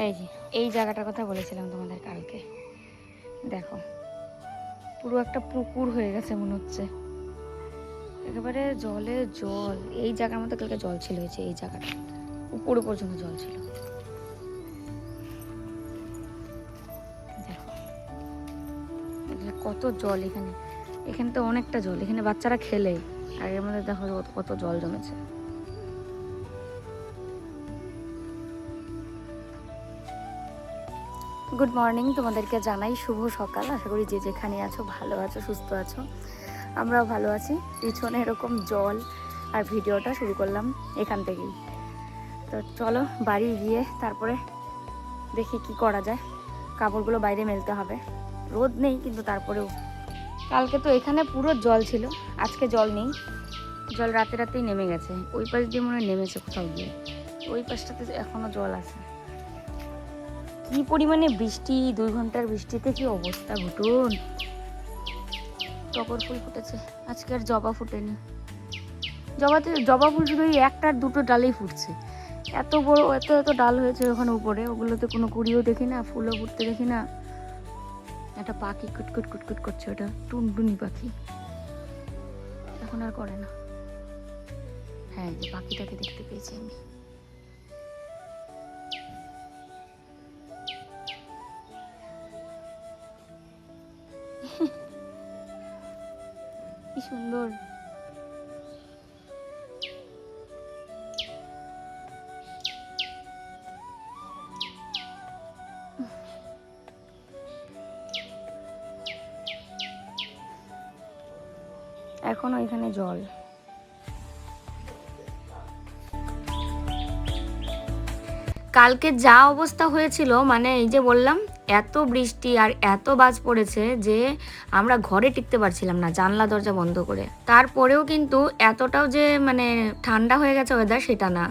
এই যে এই জায়গাটার কথা বলেছিলাম তোমাদের কালকে, দেখো পুরো একটা পুকুর হয়ে গেছে মনে হচ্ছে, একেবারে জলে জল। এই জায়গার মধ্যে কালকে জল ছিল, হয়েছে এই জায়গাটা উপরে পর্যন্ত জল ছিল। দেখো কত জল এখানে, এখানে তো অনেকটা জল, এখানে বাচ্চারা খেলে, আর এর মধ্যে দেখো কত জল জমেছে। গুড মর্নিং, তোমাদেরকে জানাই শুভ সকাল। আশা করি যে যেখানে আছো ভালো আছো, সুস্থ আছো। আমরাও ভালো আছি। পিছনে এরকম জল, আর ভিডিওটা শুরু করলাম এখান থেকেই। তো চলো বাড়ি গিয়ে তারপরে দেখি কি করা যায়। কাপড়গুলো বাইরে মেলতে হবে, রোদ নেই কিন্তু তারপরেও। কালকে তো এখানে পুরো জল ছিল, আজকে জল নেই। জল রাতে রাতেই নেমে গেছে, ওই পাশ দিয়ে মনে হয় নেমেছে কোথাও গিয়ে, ওই পাশটাতে এখনো জল আছে। কি পরিমাণে বৃষ্টি, 2 ঘন্টার বৃষ্টিতে কি অবস্থা ঘুটুন। টগর ফুল ফুটেছে, আজকে আর জবা ফুটেনি। জবা ফুল শুধু একটা দুটো ডালেই ফুটছে, এত বড় এত এত ডাল হয়েছে ওখানে উপরে, ওগুলোতে কোনো কুড়িও দেখি না, ফুলও ফুটতে দেখি না। একটা পাখি কুটকুট কুটকুট করছে, ওটা টুনটুনি পাখি, এখন আর করে না। হ্যাঁ, যে পাখিটাকে দেখতে পেয়েছি আমি। কি সুন্দর। এখনো এখানে জল। কালকে যা অবস্থা হয়েছিল, মানে এই যে বললাম এত বৃষ্টি আর এত বাজ পড়েছে যে আমরা ঘরে টিকতে পারছিলাম না, জানলা দরজা বন্ধ করে। তারপরেও কিন্তু এতটাও যে মানে ঠান্ডা হয়ে গেছে ওয়েদার সেটা না,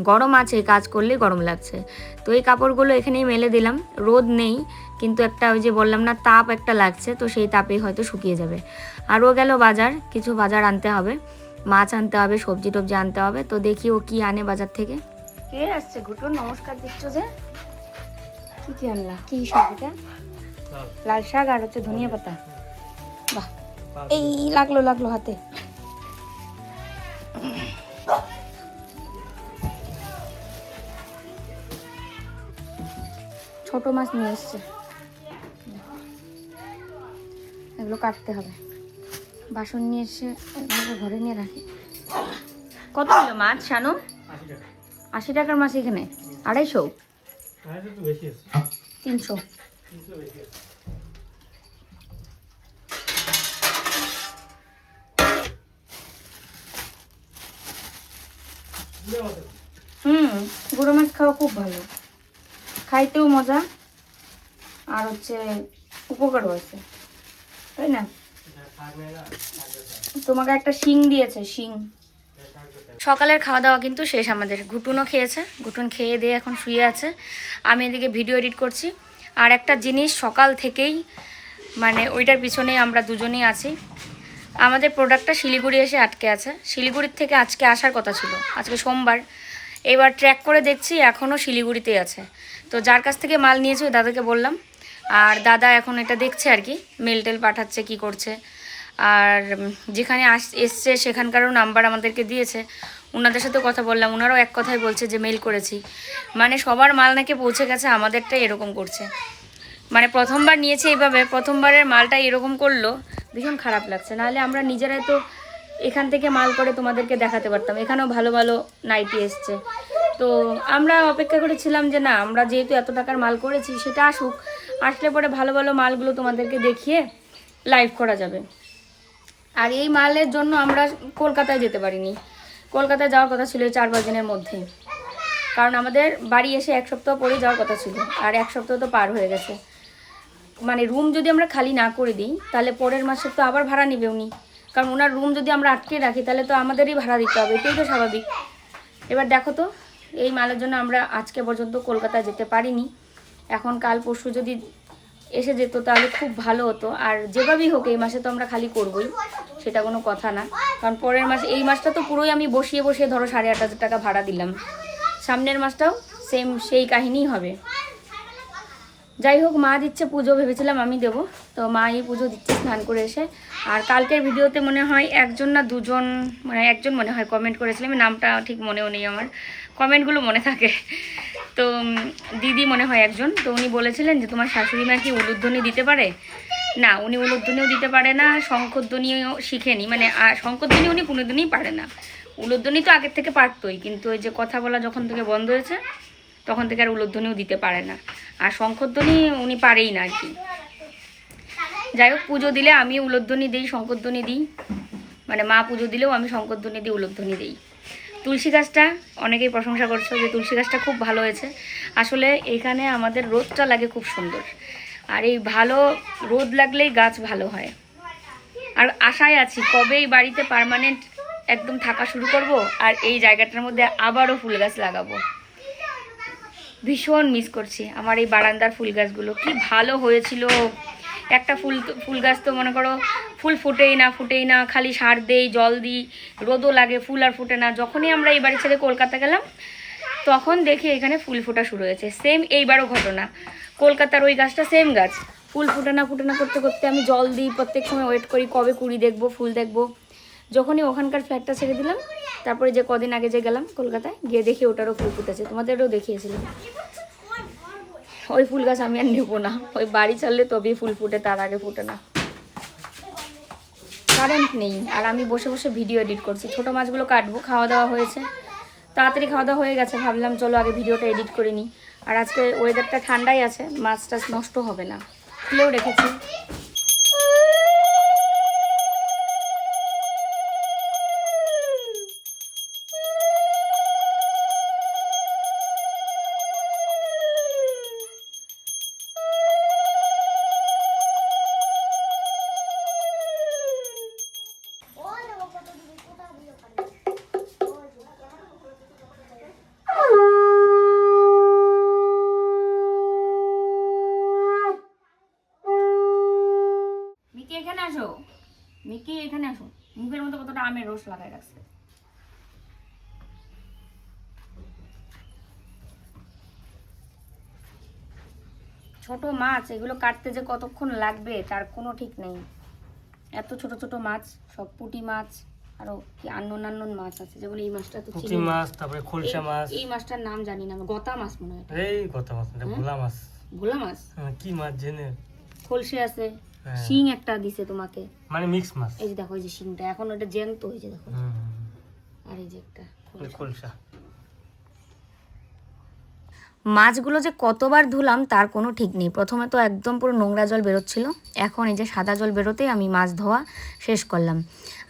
গরম আছে, কাজ করলেই গরম লাগছে। তো এই কাপড়গুলো এখানেই মেলে দিলাম, রোদ নেই কিন্তু একটা ওই যে বললাম না তাপ একটা লাগছে, তো সেই তাপেই হয়তো শুকিয়ে যাবে। আরও গেল বাজার, কিছু বাজার আনতে হবে, মাছ আনতে হবে, সবজি টবজি আনতে হবে। তো দেখি ও কি আনে বাজার থেকে। কে আসছে ঘুটুন, নমস্কার দিচ্ছ যে? কি কি আনলা, কি শাক এটা? লাল শাক আর হচ্ছে ধনিয়া পাতা। বাহ, এই লাগলো হাতে। ছোট মাছ নিয়ে এসছে, এগুলো কাটতে হবে। বাসন নিয়ে এসে এগুলো ঘরে নিয়ে রাখি। কত কিলো মাছ শানু? 80 টাকার মাছ এখানে 250, 300। গুঁড়ো মাছ খাওয়া খুব ভালো, খাইতেও মজা আর হচ্ছে উপকারও আছে, তাই না? তোমাকে একটা শিং দিয়েছে, শিং। সকালের খাওয়া দাওয়া কিন্তু শেষ আমাদের, ঘুটুনও খেয়েছে, ঘুটুন খেয়ে দিয়ে এখন শুয়ে আছে, আমি এদিকে ভিডিও এডিট করছি। আর একটা জিনিস সকাল থেকেই মানে ওইটার পিছনেই আমরা দুজনেই আছি। আমাদের প্রোডাক্টটা শিলিগুড়ি এসে আটকে আছে, শিলিগুড়ির থেকে আজকে আসার কথা ছিল, আজকে সোমবার। এবার ট্র্যাক করে দেখছি এখনও শিলিগুড়িতেই আছে। তো যার কাছ থেকে মাল নিয়েছে ওই দাদাকে বললাম, আর দাদা এখন এটা দেখছে আর কি, মেল টেল পাঠাচ্ছে কি করছে। আর যেখানে এসছে সেখানকারও নাম্বার আমাদেরকে দিয়েছে, ওনাদের সাথে কথা বললাম, ওনারাও এক কথাই বলছে যে মেল করেছি। মানে সবার মাল নাকি পৌঁছে গেছে, আমাদেরটা এরকম করছে। মানে প্রথমবার নিয়েছে এইভাবে, প্রথমবারের মালটা এরকম করলো, ভীষণ খারাপ লাগছে। নাহলে আমরা নিজেরাই তো এখান থেকে মাল করে তোমাদেরকে দেখাতে পারতাম, এখানেও ভালো ভালো নাইটি এসছে। তো আমরা অপেক্ষা করেছিলাম যে না, আমরা যেহেতু এত টাকার মাল করেছি সেটা আসুক, আসলে পরে ভালো ভালো মালগুলো তোমাদেরকে দেখিয়ে লাইভ করা যাবে। আর এই মালের জন্য আমরা কলকাতায় যেতে পারিনি, কলকাতায় যাওয়ার কথা ছিল 4-5 দিনের মধ্যে, কারণ আমাদের বাড়ি এসে 1 সপ্তাহ পরে যাওয়ার কথা ছিল, আর 1 সপ্তাহ তো পার হয়ে গেছে। মানে রুম যদি আমরা খালি না করে দিই তাহলে পরের মাসে তো আবার ভাড়া নেবে উনি, কারণ ওনার রুম যদি আমরা আটকে রাখি তাহলে তো আমাদেরই ভাড়া দিতে হবে, এটাই তো স্বাভাবিক। এবার দেখো তো, এই মালের জন্য আমরা আজকে পর্যন্ত কলকাতায় যেতে পারিনি। এখন কাল পরশু যদি এসে যেত তাহলে খুব ভালো হতো। আর যেভাবেই হোক এই মাসে তো আমরা খালি করবই, সেটা কোনো কথা না, কারণ পরের মাস, এই মাসটা তো পুরোই আমি বসিয়ে ধরো 8,500 টাকা ভাড়া দিলাম, সামনের মাসটাও সেম সেই কাহিনীই হবে। যাই হোক, মা দিচ্ছে পুজো, ভেবেছিলাম আমি দেবো, তো মাই পুজো দিচ্ছে স্নান করে এসে। আর কালকের ভিডিওতে মনে হয় একজন না দুজন, মানে একজন মনে হয় কমেন্ট করেছিলাম, নামটা ঠিক মনেও নেই আমার, কমেন্টগুলো মনে থাকে। তো দিদি মনে হয় একজন, তো উনি বলেছিলেন যে তোমার শাশুড়ি মা কি উলুধ্বনি দিতে পারে? না, উনি উলুধ্বনিও দিতে পারে না, শঙ্খধ্বনিও শিখেনি, মানে শঙ্খধ্বনি উনি কোনোদিনই পারে না। উলুধ্বনি তো আগের থেকে পারতোই, কিন্তু ওই যে কথা বলা যখন থেকে বন্ধ হয়েছে তখন থেকে আর উলুধ্বনিও দিতে পারে না, আর শঙ্খধ্বনি উনি পারেই না আর কি। যাই হোক, পুজো দিলে আমি উলুধ্বনি দিই, শঙ্খধ্বনি দিই, মানে মা পুজো দিলেও আমি শঙ্খধ্বনি দিই, উলুধ্বনি দিই। তুলসী গাছটা অনেকেই প্রশংসা করছো যে তুলসী গাছটা খুব ভালো হয়েছে। আসলে এখানে আমাদের রোদটা লাগে খুব সুন্দর, আর এই ভালো রোদ লাগলেই গাছ ভালো হয়। আর আশায় আছি কবে এই বাড়িতে পার্মানেন্ট একদম থাকা শুরু করব, আর এই জায়গাটার মধ্যে আবারও ফুল গাছ লাগাবো। ভীষণ মিস করছি আমার এই বারান্দার ফুল গাছগুলো, কি ভালো হয়েছিল। একটা ফুল গাছ তো মনে করো ফুল ফুটেই না, খালি সার দেই, জল দিই, রোদও লাগে, ফুল আর ফুটে না। যখনই আমরা এই বাড়ি ছেড়ে কলকাতা গেলাম তখন দেখি এখানে ফুল ফোটা শুরু হয়েছে। সেম এইবারও ঘটনা, কলকাতার ওই গাছটা সেম গাছ, ফুল ফুটে না করতে করতে আমি জল দিই, প্রত্যেক সময় ওয়েট করি কবে কুড়ি দেখবো, ফুল দেখবো। যখনই ওখানকার ফ্ল্যাটটা ছেড়ে দিলাম, তারপরে যে কদিন আগে যে গেলাম কলকাতায়, গিয়ে দেখি ওটারও ফুল ফুটেছে, তোমাদেরও দেখিয়েছিলাম। ওই ফুল গাছ আমি আর নেবো না, ওই বাড়ি ছাড়লে তবেই ফুল ফুটে, তার আগে ফুটে না। কারেন্ট নেই, আর আমি বসে বসে ভিডিও এডিট করছি। ছোটো মাছগুলো কাটবো, খাওয়া দাওয়া হয়েছে, তাড়াতাড়ি খাওয়া দাওয়া হয়ে গেছে, ভাবলাম চলো আগে ভিডিওটা এডিট করে নিই। আর আজকে ওয়েদারটা ঠান্ডাই আছে, মাছ টাছ নষ্ট হবে না, খুলেও রেখেছি। মিকি এখানে আসো, মুখের মধ্যে কতটা আমের রস লাগাই রাখছে। ছোট মাছ এগুলো কাটতে যে কতক্ষণ লাগবে তার কোনো ঠিক নেই। এত ছোট ছোট মাছ, সব পুঁটি মাছ, আরো কি আননোন মাছ আছে, যেমন এই মাছটা তো পুঁটি মাছ, তারপরে খলসা মাছ, এই মাছটার নাম জানি না, গতা মাছ মনে হয়। এই গতা মাছ না, ভোলা মাছ। ভোলা মাছ কি মাছ জেনে? খলসে আছে, শিং একটা দিছে তোমাকে, মানে মিক্স মাছ। এই যে দেখো, এই যে শিংটা এখন ওটা জ্যান্ত হয়েছে দেখো, আর এই যে একটা খলসা। মাছগুলো যে কতবার ধুলাম তার কোনো ঠিক নেই। প্রথমে তো একদম পুরো নোংরা জল বেরোচ্ছিল, এখন এই যে সাদা জল বেরোতেই আমি মাছ ধোয়া শেষ করলাম।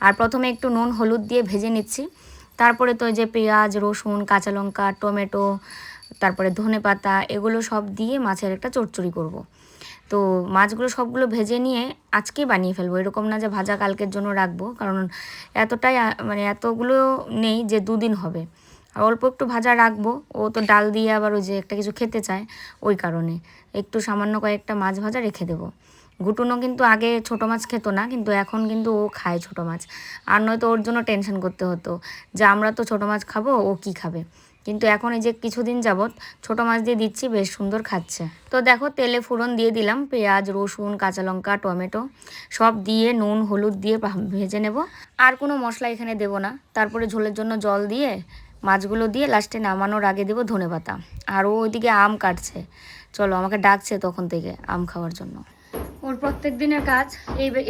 আর প্রথমে একটু নুন হলুদ দিয়ে ভেজে নিচ্ছি, তারপরে তো এই যে পেঁয়াজ, রসুন, কাঁচা লঙ্কা, টমেটো, তারপরে ধনেপাতা, এগুলো সব দিয়ে মাছের একটা চচ্চড়ি করব। তো মাছগুলো সবগুলো ভেজে নিয়ে আজকেই বানিয়ে ফেলবো, এরকম না যে ভাজা কালকের জন্য রাখবো, কারণ এতটাই মানে এতগুলো নেই যে দুদিন হবে। আর অল্প একটু ভাজা রাখবো, ও তো ডাল দিয়ে আবার ওই যে একটা কিছু খেতে চায়, ওই কারণে একটু সামান্য কয়েকটা মাছ ভাজা রেখে দেবো। ঘুটুনও কিন্তু আগে ছোটো মাছ খেতো না, কিন্তু এখন কিন্তু ও খায় ছোটো মাছ। আর নয়তো ওর জন্য টেনশন করতে হতো যে আমরা তো ছোটো মাছ খাবো, ও কি খাবে। কিন্তু এখন এই যে কিছুদিন যাবৎ ছোটো মাছ দিয়ে দিচ্ছি, বেশ সুন্দর খাচ্ছে। তো দেখো, তেলে ফোড়ন দিয়ে দিলাম, পেঁয়াজ, রসুন, কাঁচা লঙ্কা, টমেটো সব দিয়ে নুন হলুদ দিয়ে ভেজে নেব। আর কোনো মশলা এখানে দেবো না। তারপরে ঝোলের জন্য জল দিয়ে মাছগুলো দিয়ে লাস্টে নামানোর আগে দেবো ধনেপাতা। আর ও ওইদিকে আম কাটছে, চলো আমাকে ডাকছে তখন থেকে আম খাওয়ার জন্য। ওর প্রত্যেক দিনের কাজ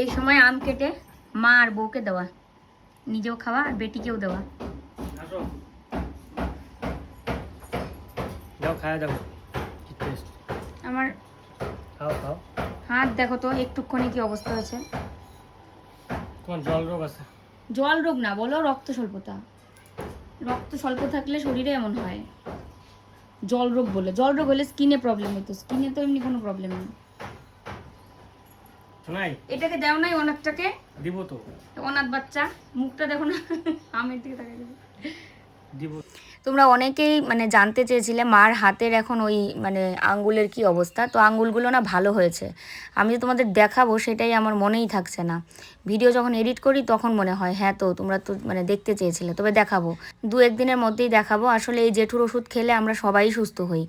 এই সময় আম কেটে মা আর বউকে দেওয়া, নিজেও খাওয়া আর বেটিকেও দেওয়া। আমার হাত দেখো তো একটুখানি কি অবস্থা হয়েছে। জল রোগ আছে? জল রোগ না, বলো রক্ত স্বল্পতা। রক্ত স্বল্প থাকলে শরীরে এমন হয়। জল রোগ বলে, জল রোগ হলে স্কিনে প্রবলেম হতো, স্কিনে তো এমনি কোনো প্রবলেম নেই। এটাকে দেও নাই অনাথটাকে? দিব তো। অনাথ বাচ্চা, মুখটা দেখো না, আমের দিকে তাকাই দিব। তোমরা অনেকেই মানে জানতে চেয়েছিলে মার হাতের এখন ওই মানে আঙ্গুলের কি অবস্থা। তো আঙ্গুলগুলো না ভালো হয়েছে, আমি যে তোমাদের দেখাবো সেটাই আমার মনেই থাকছে না। ভিডিও যখন এডিট করি তখন মনে হয় হ্যাঁ তো তোমরা তো মানে দেখতে চেয়েছিলে, তবে দেখাবো, 2-1 দিনের মধ্যেই দেখাবো। আসলে এই জেঠুর ওষুধ খেলে আমরা সবাই সুস্থ হই,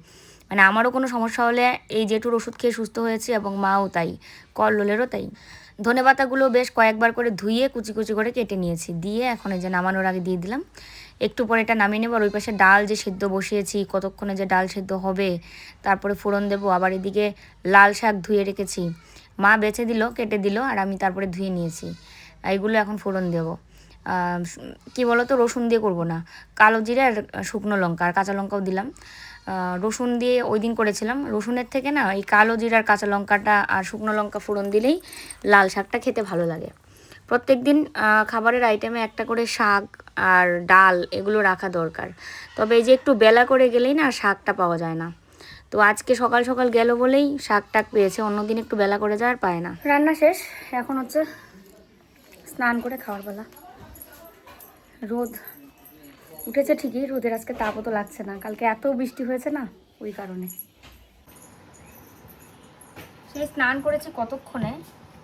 মানে আমারও কোনো সমস্যা হলে এই জেঠুর ওষুধ খেয়ে সুস্থ হয়েছি এবং মাও তাই, কল্লোলেরও তাই। ধনেপাতাগুলো বেশ কয়েকবার করে ধুয়ে কুচি কুচি করে কেটে নিয়েছি, দিয়ে এখন এই যে নামানোর আগে দিয়ে দিলাম। একটু পরে এটা নামিয়ে নেব। আর ওই পাশে ডাল যে সেদ্ধ বসিয়েছি, কতক্ষণে যে ডাল সেদ্ধ হবে, তারপরে ফোড়ন দেবো। আবার এদিকে লাল শাক ধুয়ে রেখেছি, মা বেছে দিল, কেটে দিল, আর আমি তারপরে ধুয়ে নিয়েছি। এইগুলো এখন ফোড়ন দেবো। কি বলো তো, রসুন দিয়ে করব না, কালো জিরা আর শুকনো লঙ্কা আর কাঁচা লঙ্কাও দিলাম। রসুন দিয়ে ওই দিন করেছিলাম, রসুনের থেকে না এই কালো জিরার কাঁচা লঙ্কাটা আর শুকনো লঙ্কা ফোড়ন দিলেই লাল শাকটা খেতে ভালো লাগে। প্রত্যেক দিন খাবারের আইটেমে একটা করে শাক আর ডাল এগুলো রাখা দরকার। তবে এই যে একটু বেলা করে গেলেই না শাকটা পাওয়া যায় না, তো আজকে সকাল সকাল গেল বলেই শাক টাক পেয়েছে, অন্যদিন একটু বেলা করে যায় আর পায় না। রান্না শেষ, এখন হচ্ছে স্নান করে খাওয়ার বেলা। রোদ উঠেছে ঠিকই, রোদের আজকে তাপও তো লাগছে না, কালকে এত বৃষ্টি হয়েছে না ওই কারণে। সেই স্নান করেছি কতক্ষণে,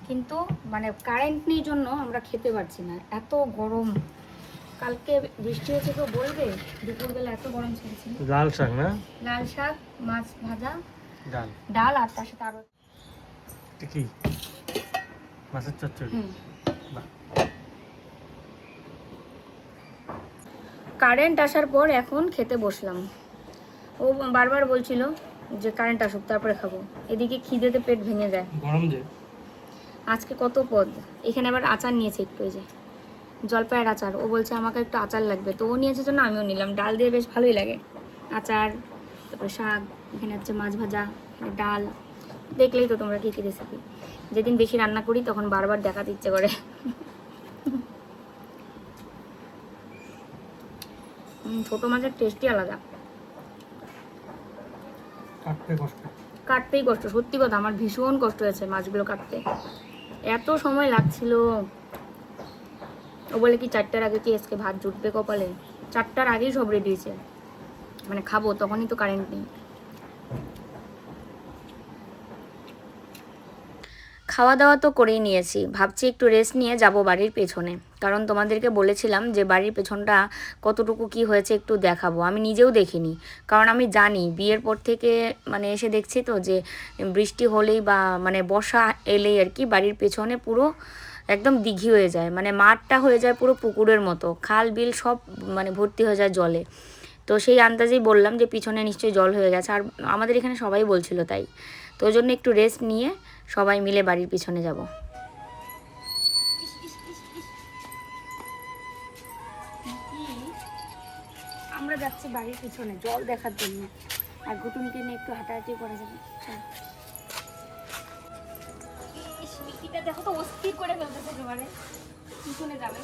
কিন্তু মানে কারেন্ট নেই জন্য আমরা খেতে পারছি না, এত গরম। কালকে বৃষ্টি হয়েছে, কেউ বলবে দুপুরবেলা এত গরম ছেড়েছে। লাল শাক না, লাল শাক, মাছ ভাজা, ডাল, ডাল, আর তার সাথে আরো কি মাছের চচ্চড়ি। বাহ। কারেন্ট আসার পর এখন খেতে বসলাম। ও বারবার বলছিল যে কারেন্ট আসুক তারপরে খাবো, এদিকে খিদেতে পেট ভেঙে যায়। গরম যে আজকে কত পদ, এখানে আবার আচার নিয়েছে একটু, এই যে জলপাইয়ের আচার। ও বলছে আমাকে একটু আচার লাগবে, তো ও নিয়েছে জন্য আমিও নিলাম। ডাল দিয়ে বেশ ভালোই লাগে আচার, তারপরে শাক, এখানে হচ্ছে মাছ ভাজা, এখানে ডাল। দেখলেই তো তোমরা কী কী রেসিপি। যেদিন বেশি রান্না করি তখন বারবার দেখাতে ইচ্ছে করে। ছোটো মাছের টেস্টই আলাদা, কাটতেই কষ্ট। সত্যি কথা, আমার ভীষণ কষ্ট হয়েছে মাছগুলো কাটতে, এত সময় লাগছিল। ও বলে কি 4টার আগে কি আজকে ভাত জুটবে কপালে? 4টার আগেই সব রেডি হয়েছে, মানে খাবো তখনই তো কারেন্ট নেই। খাওয়া দাওয়া তো করেই নিয়েছি, ভাবছি একটু রেস্ট নিয়ে যাব বাড়ির পেছনে, কারণ তোমাদেরকে বলেছিলাম যে বাড়ির পেছনটা কতটুকু কি হয়েছে একটু দেখাবো। আমি নিজেও দেখিনি, কারণ আমি জানি বিয়ের পর থেকে মানে এসে দেখছি তো যে বৃষ্টি হলেই বা মানে বর্ষা এলেই আর কি বাড়ির পেছনে পুরো একদম দিঘি হয়ে যায়, মানে মাঠটা হয়ে যায় পুরো পুকুরের মতো, খাল বিল সব মানে ভর্তি হয়ে যায় জলে। তো সেই আন্দাজেই বললাম যে পিছনে নিশ্চয়ই জল হয়ে গেছে, আর আমাদের এখানে সবাই বলছিল তাই। তো ওই জন্য একটু রেস্ট নিয়ে সবাই মিলে বাড়ির পিছনে যাব। আমরা যাচ্ছি বাড়ির পিছনে জল দেখার জন্য, আর ঘুটুনকে নিয়ে একটু হাঁটাহাঁটি করা যাবে। মিকিটা দেখো তো অস্থির করে ফেলতেছে, একেবারে পিছনে যাবে।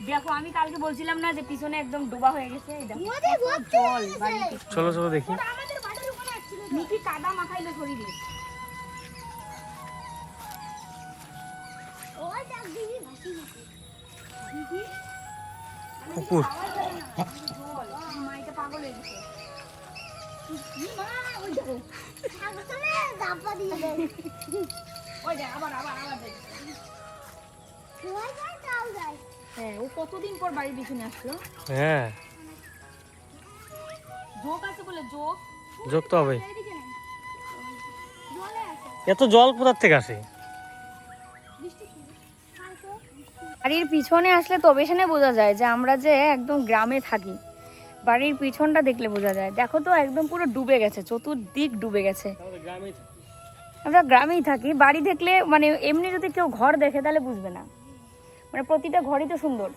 দেখো আমি কালকে বলছিলাম না যে পিছনে একদম ডোবা হয়ে গেছে, জল। চলো চলো দেখি। মিকি কাদা মাখাইলো শরীরে। কুকুর পাগল হয়ে গেছে। হ্যাঁ, ও কতদিন পর বাড়ির পিছনে আসলো। হ্যাঁ, যোগ আছে বলে যোগ যোগ তো হবে। এত জল কোথার থেকে আসে? বাড়ির পিছনে আসলে তবে সেখানে বোঝা যায় যে আমরা যে একদম গ্রামে থাকি। বাড়ির পিছনটা দেখলে বোঝা যায়, দেখো তো একদম পুরো ডুবে গেছে, চতুর্দিক ডুবে গেছে। আমরা গ্রামেই থাকি, বাড়ি দেখলে মানে এমনি যদি কেউ ঘর দেখে তাহলে বুঝবে না, মানে প্রতিটা ঘরই তো সুন্দর,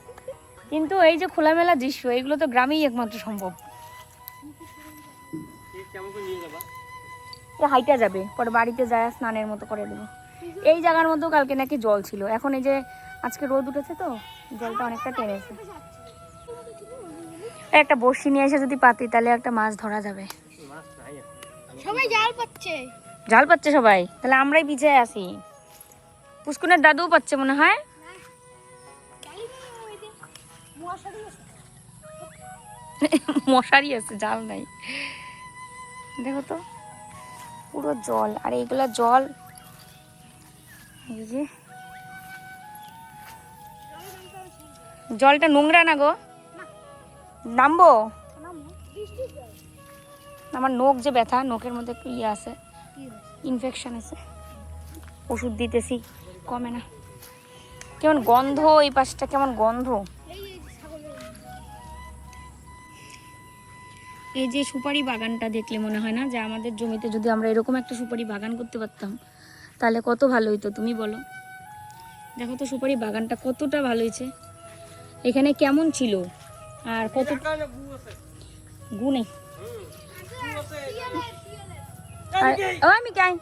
কিন্তু এই যে খোলামেলা দৃশ্য এগুলো তো গ্রামেই একমাত্র সম্ভব। হাইটা যাবে, পরে বাড়িতে যায় স্নানের মতো করে দেবো। এই জায়গার মতো কালকে নাকি জল ছিল, এখন এই যে আজকে রোদ উঠেছে তো জলটা অনেকটা টেনেছে। একটা বড়শি নিয়ে এসে যদি পাতি তাহলে একটা মাছ ধরা যাবে। সবাই জাল পাচ্ছে, জাল পাচ্ছে সবাই, তাহলে আমরাই পিছিয়ে আসি। পুষ্কুনের দাদুও পাচ্ছে মনে হয়। মশারি আছে, জাল নাই। দেখো তো পুরো জল, আর এইগুলা জল এই যে জলটা নোংরা না গো। নামবো? আমার নখ যে ব্যথা, নখের মধ্যে একটু ইয়ে আছে, ইনফেকশন আছে, ওষুধ দিতেছি, কমে না। কেমন গন্ধ, এই পাশটা কেমন গন্ধ। এই যে সুপারি বাগানটা দেখলে মনে হয় না যে আমাদের জমিতে যদি আমরা এরকম একটা সুপারি বাগান করতে পারতাম তাহলে কত ভালো হইতো, তুমি বলো। দেখো তো সুপারি বাগানটা কতটা ভালো হয়েছে, এখানে কেমন ছিল আর কত গুণে। আমি গাই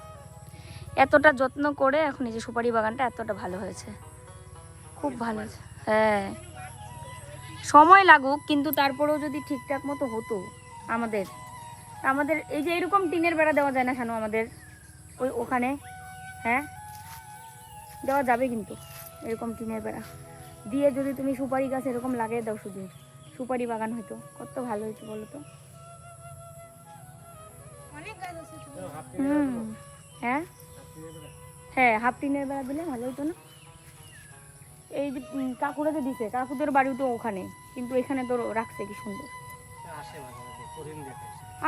এতটা যত্ন করে এখন এই যে সুপারি বাগানটা এতটা ভালো হয়েছে, খুব ভালো হয়েছে। হ্যাঁ, সময় লাগুক, কিন্তু তারপরেও যদি ঠিকঠাক মতো হতো। আমাদের আমাদের এই যে এরকম টিনের বেড়া দেওয়া যায় না কেন আমাদের ওখানে? হ্যাঁ, দেওয়া যাবে, কিন্তু এরকম টিনের বেড়া দিয়ে যদি তুমি সুপারি গাছ এরকম লাগিয়ে দাও, শুধু সুপারি বাগান হইতো, কত ভালো হইতো বলো তো। হ্যাঁ হ্যাঁ, হাফ টিনের বেড়া দিলে ভালো হইতো না? এই যে কাকুরা যে দিছে, কাকুদের বাড়িও তো ওখানে, কিন্তু এখানে তো রাখছে কি সুন্দর।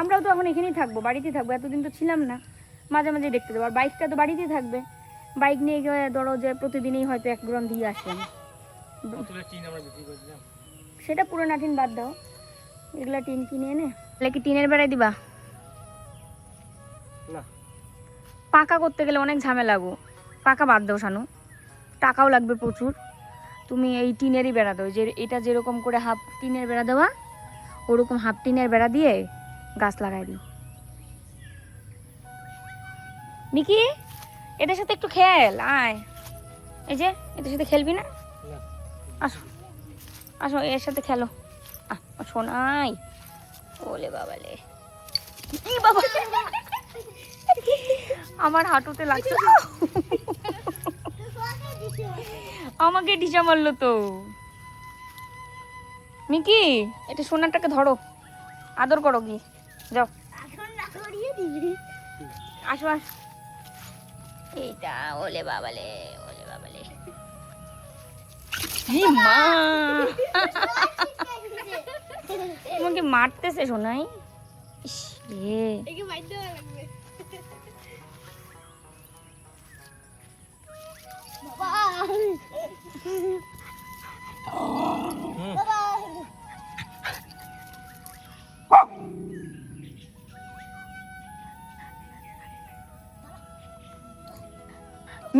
আমরাও তো এখন এখানেই থাকবো, বাড়িতেই থাকবো, এতদিন তো ছিলাম না, মাঝে মাঝে দেখতে যাবো। আর বাইকটা তো বাড়িতেই থাকবে, বাইক নিয়ে গিয়ে ধরো যে প্রতিদিনই হয়তো এক গ্রাম দিয়ে আসলাম। সেটা পুরোনো টিন বাদ দাও, এগুলা টিন কিনে এনে তাহলে কি টিনের বেড়ায় দিবা? পাকা করতে গেলে অনেক ঝামেলা গো, পাকা বাদ দাও শানু, টাকাও লাগবে প্রচুর। তুমি এই টিনেরই বেড়া দাও, যে এটা যেরকম করে হাফ টিনের বেড়া দেওয়া, ওরকম হাফ টিনের বেড়া দিয়ে গাছ লাগাই দিই। মিকি, এদের সাথে একটু খেল, আয়, এই যে এদের সাথে খেলবি না? আসো আসো, এর সাথে খেলো। শোনাই, ওলে বাবালে, বাবা আমার হাঁটুতে লাগছে, আমাকে ঢিসা মারলো তো। মিকি, এটা সোনারটাকে ধরো, আদর করো, কি যাও, আসো আসো, এইটা ওলে বাবালে, ওলে বাবালে, মা তোমাকে মারতেছে সোনাই।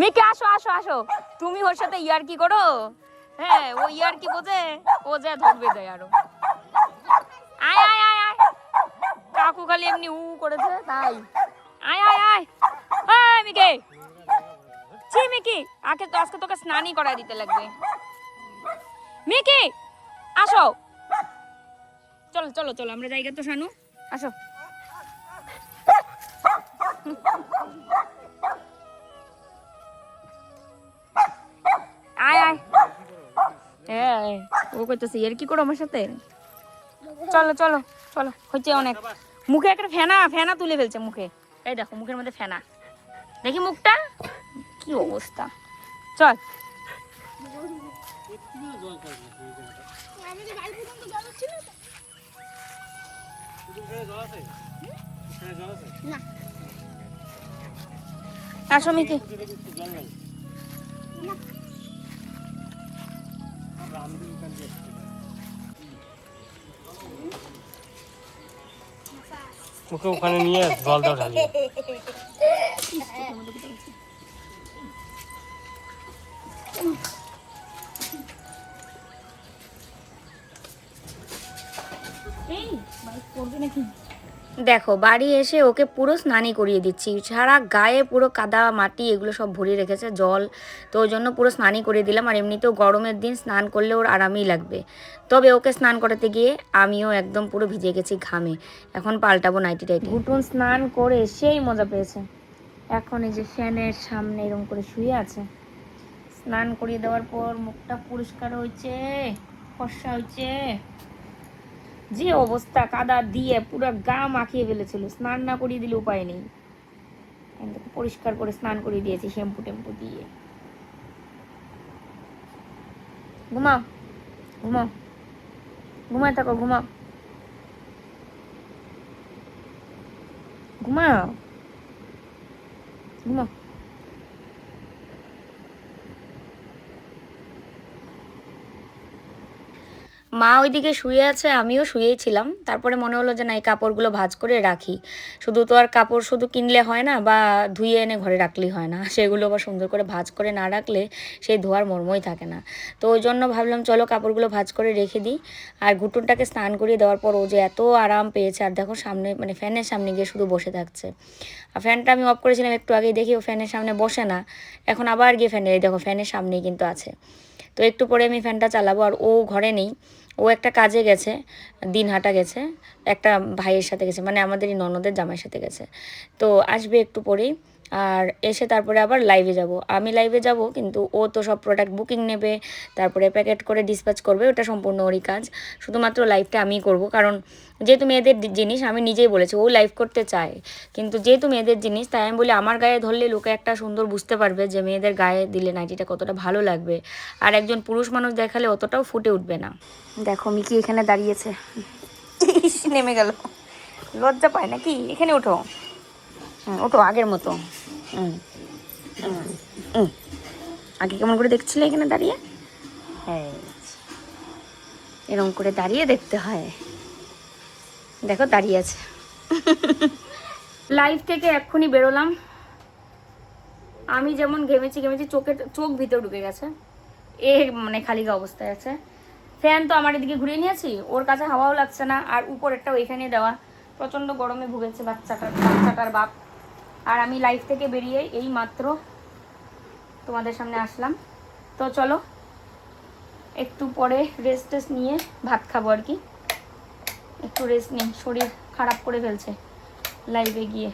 মিকে আসো আসো আসো, তুমি ওর সাথে ইয়ার কি করো? হ্যাঁ, ও ইয়ার কি বোঝে, ও যা ধরবে দেয় আরো। আয় আয় আয় আয়, কাকু খালি এমনি উ করেছে তাই। আয় আয় আয়, আয় মিকে, ছি মিকি, আজকে তোকে স্নানই করাই দিতে লাগবে। মিকি আসো, চলো চলো চলো, আমরা জায়গা তো শানু, আসো। আয় আয়, হ্যাঁ, ও কইতেছে এর কি করো আমার সাথে, চলো চলো চলো, হচ্ছে অনেক। মুখে একটা ফেনা ফেনা তুলে ফেলছে মুখে, এই দেখো মুখের মধ্যে ফেনা, দেখি মুখটা কি অবস্থা। চল, আসো মিকি, ওকে ওখানে নিয়ে জল দাও ঢালিয়ে। দেখো বাড়ি এসে ওকে পুরো স্নানই করিয়ে দিচ্ছি, সারা গায়ে পুরো কাদা মাটি এগুলো সব ভরিয়ে রেখেছে জল, তো ওই জন্য পুরো স্নানই করিয়ে দিলাম। আর এমনিতেও গরমের দিন স্নান করলে ওর আরামই লাগবে, তবে ওকে স্নান করাতে গিয়ে আমিও একদম পুরো ভিজে গেছি ঘামে, এখন পাল্টাবো নাইটি টাইটি। ঘুটুন স্নান করে সেই মজা পেয়েছে, এখন এই যে ফ্যানের সামনে এরকম করে শুয়ে আছে। স্নান করিয়ে দেওয়ার পর মুখটা পরিষ্কার হয়েছে, ফর্সা হয়েছে, যে অবস্থা কাদা দিয়ে পুরো গা মাখিয়ে ফেলেছিল, স্নান না করিয়ে দিলে উপায় নেই, পরিষ্কার করে স্নান করিয়ে দিয়েছি শ্যাম্পু টেম্পু দিয়ে। ঘুমাও ঘুমাও, ঘুমায় থাকো, ঘুমাও ঘুমাও ঘুমাও। মা ওইদিকে শুয়ে আছে, আমিও শুয়েই ছিলাম। তারপরে মনে হলো যে না, এই কাপড়গুলো ভাঁজ করে রাখি। শুধু তো আর কাপড় শুধু কিনলে হয় না, বা ধুয়ে এনে ঘরে রাখলেই হয় না, সেগুলো আবার সুন্দর করে ভাঁজ করে না রাখলে সেই ধোয়ার মর্মই থাকে না। তো ওই জন্য ভাবলাম চলো কাপড়গুলো ভাঁজ করে রেখে দিই। আর ঘুটুনটাকে স্নান করিয়ে দেওয়ার পর ও যে এত আরাম পেয়েছে, আর দেখো সামনে মানে ফ্যানের সামনে গিয়ে শুধু বসে থাকছে। আর ফ্যানটা আমি অফ করেছিলাম একটু আগেই, দেখি ও ফ্যানের সামনে বসে না, এখন আবার গিয়ে দেখো ফ্যানের সামনেই কিন্তু আছে। তো একটু পরে আমি ফ্যানটা চালাবো। আর ও ঘরে নেই, ও একটা কাজে গেছে, দিনহাটা গেছে, একটা ভাইয়ের সাথে গেছে, মানে আমাদেরই ননদের জামাইয়ের সাথে গেছে। তো আসবে একটু পরেই, আর এসে তারপরে আবার লাইভে যাব। আমি লাইভে যাব, কিন্তু ও তো সব প্রোডাক্ট বুকিং নেবে, তারপরে প্যাকেট করে ডিসপ্যাচ করবে, ওটা সম্পূর্ণ ওরই কাজ। শুধুমাত্র লাইভটা আমিই করব, কারণ যেহেতু মেয়েদের জিনিস, আমি নিজেই বলেছি ও লাইভ করতে চায়, কিন্তু যেহেতু মেয়েদের জিনিস, তাই আমি বলি আমার গায়ে ধরলে লোকে একটা সুন্দর বুঝতে পারবে যে মেয়েদের গায়ে দিলে নাইটিটা কতটা ভালো লাগবে, আর একজন পুরুষ মানুষ দেখালে অতটাও ফুটে উঠবে না। দেখো মিকি এখানে দাঁড়িয়েছে, নেমে গেল, লজ্জা পায় নাকি? এখানে ওঠো, ওঠো আগের মতো। আগে কেমন করে দেখছিলে এখানে দাঁড়িয়ে? হ্যাঁ, এরকম করে দাঁড়িয়ে দেখতে হয়। দেখো দাঁড়িয়ে আছে। লাইভ থেকে এক্ষুনি বেরোলাম। আমি যেমন ঘেমেছি চোখ ভিতরে ঢুকে গেছে, মানে খালি গা অবস্থায় আছে। ফ্যান তো আমার এদিকে ঘুরিয়ে নিয়েছি, ওর কাছে হাওয়াও লাগছে না, আর উপরেরটা ওইখানে দেওয়া। প্রচণ্ড গরমে ভুগেছে বাচ্চাটার বাপ। আর আমি লাইভ থেকে বেরিয়ে এই মাত্র তোমাদের সামনে আসলাম। তো চলো একটু পরে রেস্ট নিয়ে ভাত খাবো আর কি। একটু রেস্ট নিই, শরীর খারাপ করে ফেলছে লাইভে গিয়ে।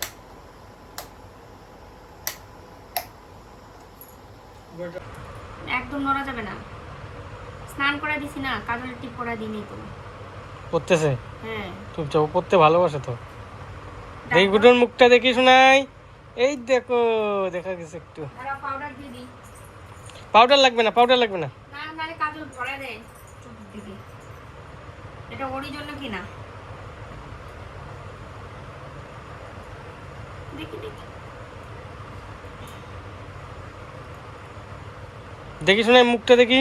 একদম নড়া যাবে না, স্নান করা দিছি না, কাজলের টিপ পরা দিইনি তো। পড়তেছে? হ্যাঁ, চুপচাপ পড়তে ভালোবাসে তো। দেখি গুডুর মুখটা দেখি শোনাই। এই দেখো, দেখা গেছে একটু। পাউডার দিয়ে দিই। পাউডার লাগবে না, পাউডার লাগবে না। না নালে কাজল পরে দেয় চোখের দিকে, এটা ওরই জন্য কি না। দেখি দেখি দেখি শোনাই মুখটা দেখি।